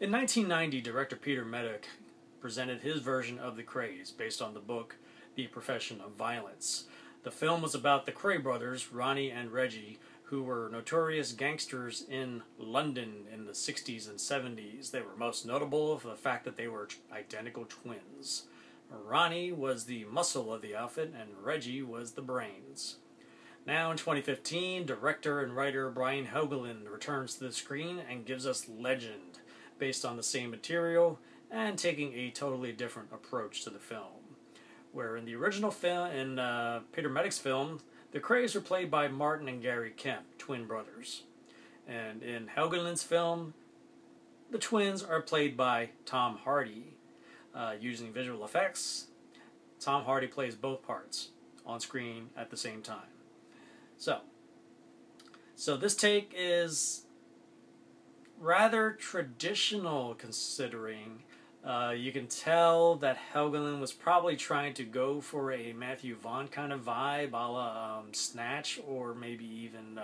In 1990, director Peter Medak presented his version of The Krays based on the book The Profession of Violence. The film was about the Kray brothers, Ronnie and Reggie, who were notorious gangsters in London in the 60s and 70s. They were most notable for the fact that they were identical twins. Ronnie was the muscle of the outfit, and Reggie was the brains. Now in 2015, director and writer Brian Helgeland returns to the screen and gives us Legend, based on the same material and taking a totally different approach to the film. Where in the original film, in Peter Medak's film, the Krays were played by Martin and Gary Kemp, twin brothers. And in Helgeland's film, the twins are played by Tom Hardy. Using visual effects, Tom Hardy plays both parts on screen at the same time. So this take is rather traditional considering. You can tell that Helgeland was probably trying to go for a Matthew Vaughn kind of vibe, a la Snatch, or maybe even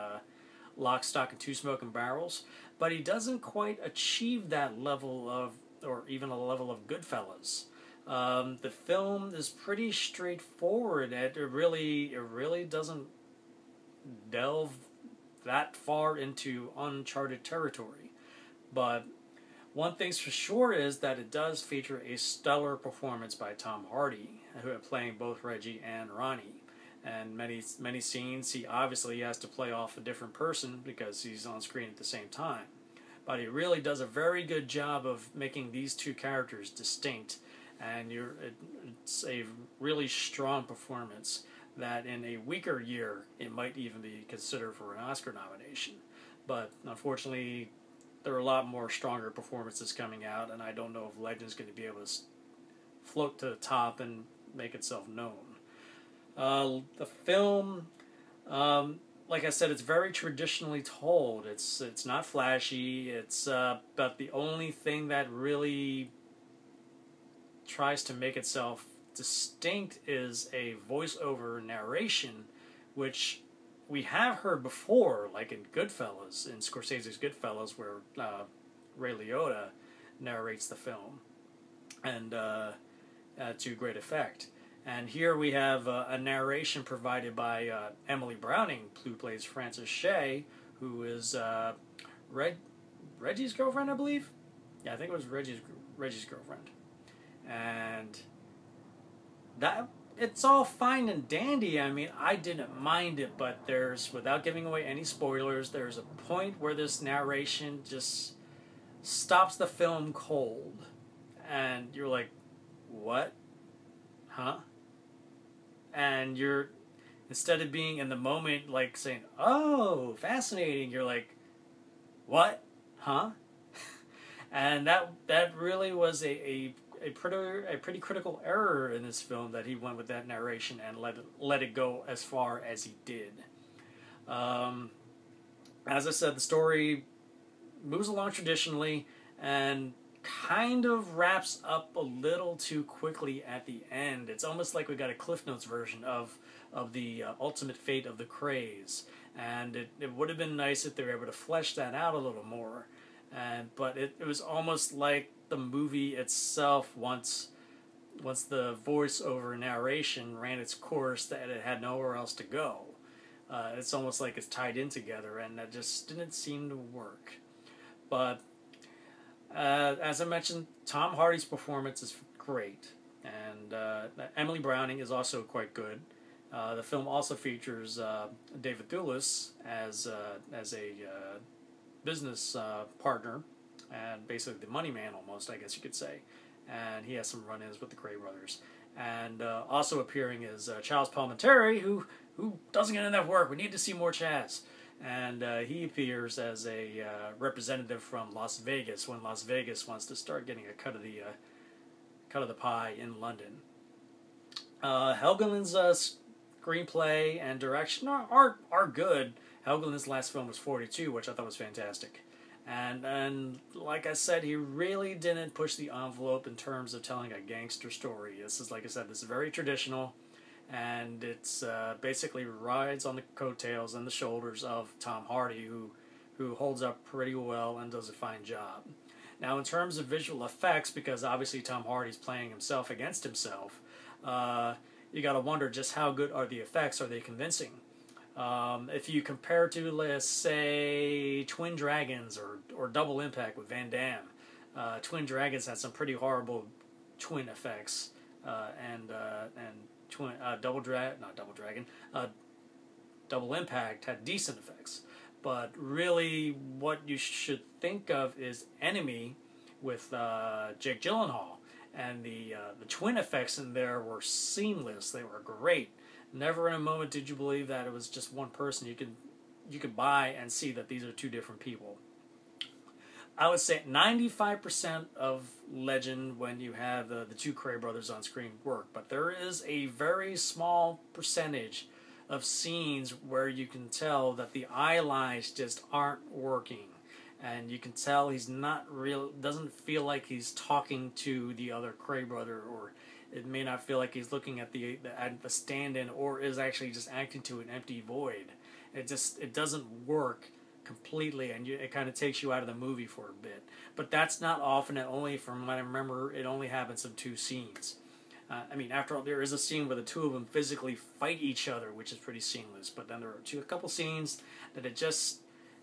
Lock, Stock, and Two Smoking Barrels. But he doesn't quite achieve that level of, or even a level of Goodfellas. The film is pretty straightforward. It really doesn't delve that far into uncharted territory. But one thing's for sure is that it does feature a stellar performance by Tom Hardy, who are playing both Reggie and Ronnie. And many scenes, he obviously has to play off a different person because he's on screen at the same time. But he really does a very good job of making these two characters distinct, and it's a really strong performance that in a weaker year, it might even be considered for an Oscar nomination. But unfortunately, there are a lot more stronger performances coming out, and I don't know if Legend's going to be able to float to the top and make itself known. The film, like I said, it's very traditionally told. It's not flashy. But the only thing that really tries to make itself distinct is a voiceover narration, which we have heard before, like in Goodfellas, in Scorsese's Goodfellas, where Ray Liotta narrates the film, and to great effect. And here we have a narration provided by Emily Browning, who plays Frances Shay, who is Reggie's girlfriend, I believe. Yeah, I think it was Reggie's girlfriend. And that, it's all fine and dandy. I mean, I didn't mind it, but without giving away any spoilers, there's a point where this narration just stops the film cold. And you're like, what? Huh? And instead of being in the moment, like saying, oh, fascinating, you're like, what? Huh? And that really was a pretty critical error in this film, that he went with that narration and let it go as far as he did. As I said, the story moves along traditionally and kind of wraps up a little too quickly at the end. It's almost like we got a Cliff Notes version of the ultimate fate of the Krays, and it would have been nice if they were able to flesh that out a little more. But it was almost like the movie itself, once the voiceover narration ran its course, that it had nowhere else to go. It's almost like it's tied in together, and that just didn't seem to work. But as I mentioned, Tom Hardy's performance is great, and Emily Browning is also quite good. The film also features David Thewlis as a business partner, and basically the money man almost, I guess you could say. And he has some run-ins with the Kray brothers. And also appearing is Charles Palminteri, who doesn't get enough work. We need to see more Chaz. And he appears as a representative from Las Vegas, when Las Vegas wants to start getting a cut of the pie in London. Helgeland's screenplay and direction are good. Helgeland's last film was 42, which I thought was fantastic. And like I said, he really didn't push the envelope in terms of telling a gangster story. This is, like I said, this is very traditional, and it's basically rides on the coattails and the shoulders of Tom Hardy, who holds up pretty well and does a fine job. Now, in terms of visual effects, because obviously Tom Hardy's playing himself against himself, you got to wonder just how good are the effects? Are they convincing? If you compare to, let's say, Twin Dragons or Double Impact with Van Damme, Twin Dragons had some pretty horrible twin effects, and twin Double Impact had decent effects. But really, what you should think of is Enemy with Jake Gyllenhaal, and the twin effects in there were seamless. They were great. Never in a moment did you believe that it was just one person. You could buy and see that these are two different people. I would say 95% of Legend, when you have the two Cray brothers on screen, work, but there is a very small percentage of scenes where you can tell that the eye lines just aren't working, and you can tell he's not real. Doesn't feel like he's talking to the other Cray brother, or it may not feel like he's looking at the stand-in, or is actually just acting to an empty void. It doesn't work completely, and it kind of takes you out of the movie for a bit. But that's not often. It only, from what I remember, it only happens in 2 scenes. I mean, after all, there is a scene where the two of them physically fight each other, which is pretty seamless. But then there are a couple scenes that it just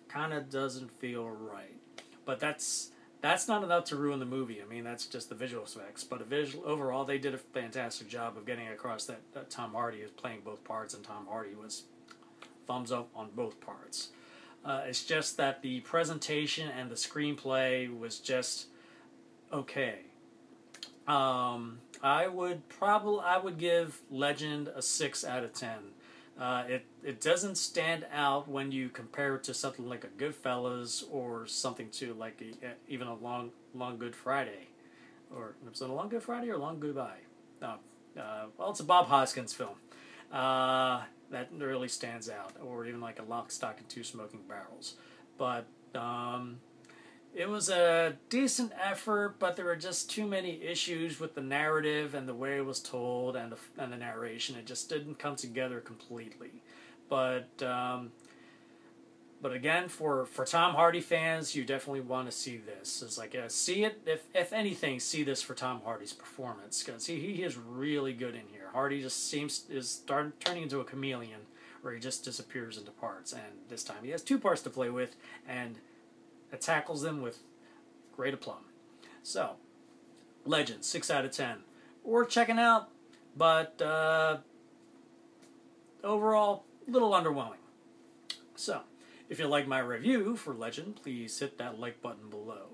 kind of doesn't feel right. But that's not enough to ruin the movie. I mean, that's just the visual effects. But overall, they did a fantastic job of getting across that Tom Hardy is playing both parts, and Tom Hardy was thumbs up on both parts. It's just that the presentation and the screenplay was just okay. I would give Legend a 6 out of 10. It doesn't stand out when you compare it to something like a Goodfellas or something to like even a Long Good Friday, or was it a Long Good Friday or Long Goodbye? No, well, it's a Bob Hoskins film that really stands out, or even like a Lock, Stock, and Two Smoking Barrels. But it was a decent effort, but there were just too many issues with the narrative and the way it was told and the narration. It just didn't come together completely. But again, for Tom Hardy fans, you definitely want to see this. It's like see it, if anything, see this for Tom Hardy's performance, because he is really good in here. Hardy just is turning into a chameleon, where he just disappears into parts, and this time he has 2 parts to play with, and tackles them with great aplomb. So, Legend, 6 out of 10. Worth checking out, but overall, a little underwhelming. So, if you like my review for Legend, please hit that like button below.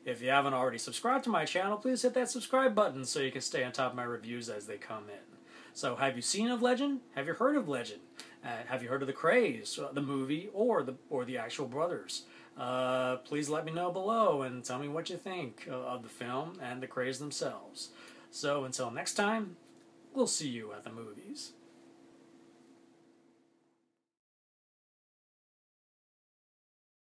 If you haven't already subscribed to my channel, please hit that subscribe button so you can stay on top of my reviews as they come in. So, have you seen of Legend? Have you heard of Legend? Have you heard of The Craze, the movie, or the actual brothers? Please let me know below and tell me what you think of the film and The Craze themselves. So until next time, we'll see you at the movies.